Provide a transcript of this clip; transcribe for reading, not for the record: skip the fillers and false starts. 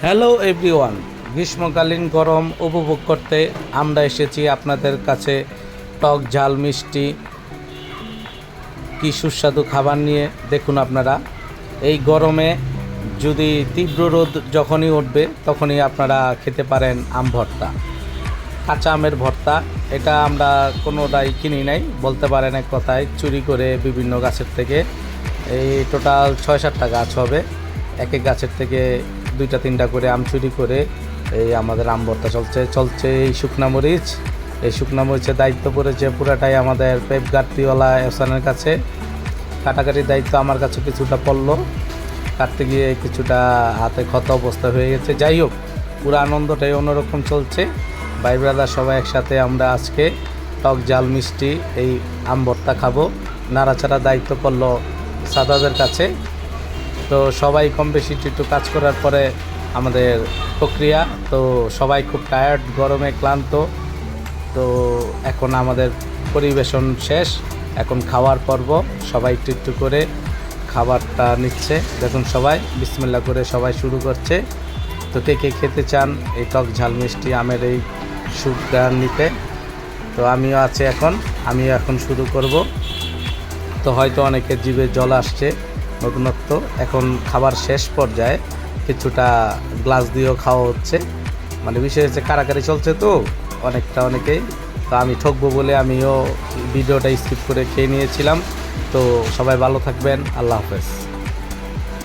Hello everyone, গ্রীষ্মকালীন গরম উপভোগ করতে আমরা এসেছি আপনাদের কাছে টক ঝাল মিষ্টি কি সুস্বাদু খাবার নিয়ে। দেখুন আপনারা, এই গরমে যদি তীব্র রোদ যখনই উঠবে তখনই আপনারা খেতে পারেন আম ভর্তা, কাঁচা আমের ভর্তা। এটা আমরা কোনোটাই কিনি নাই, বলতে পারেন এক কথায় চুরি করে বিভিন্ন গাছের থেকে। এই টোটাল 6-7টা গাছ হবে, এক এক গাছের থেকে 2-3টা করে আম চুরি করে এই আমাদের আম ভর্তা চলছে এই শুকনা মরিচ। এই শুকনা মরিচের দায়িত্ব পড়েছে পুরাটাই আমাদের পেপ গার্তিওয়ালা এহসানের কাছে। কাটাকাটির দায়িত্ব আমার কাছে কিছুটা পড়লো, কাটতে গিয়ে কিছুটা হাতে ক্ষত অবস্থা হয়ে গেছে। যাই হোক, পুরো আনন্দটাই অন্যরকম চলছে। ভাই ব্রাদার সবাই একসাথে আমরা আজকে টক ঝাল মিষ্টি এই আম ভর্তা খাবো। নাড়াচাড়া দায়িত্ব পড়লো সাদাদের কাছে। তো সবাই কম বেশি একটু কাজ করার পরে আমাদের প্রক্রিয়া, তো সবাই খুব টায়ার্ড, গরমে ক্লান্ত। তো এখন আমাদের পরিবেশন শেষ, এখন খাওয়ার পর্ব। সবাই একটু একটু করে খাবারটা নিচ্ছে। দেখুন সবাই বিসমিল্লাহ করে সবাই শুরু করছে। তো কে কে খেতে চান এই টক ঝাল মিষ্টি আমের এই স্যুপটা নিতে? তো আমিও এখন শুরু করব। তো হয়তো অনেকের জিভে জল আসছে, নতুনত্ব। এখন খাবার শেষ পর্যায়ে কিছুটা গ্লাস দিয়েও খাওয়া হচ্ছে, মানে বিশেষ হচ্ছে কারাকারি চলছে তো অনেকেই। তো আমি ঠকবো বলে আমিও ভিডিওটা স্কিপ করে খেয়ে নিয়েছিলাম। তো সবাই ভালো থাকবেন, আল্লাহ হাফেজ।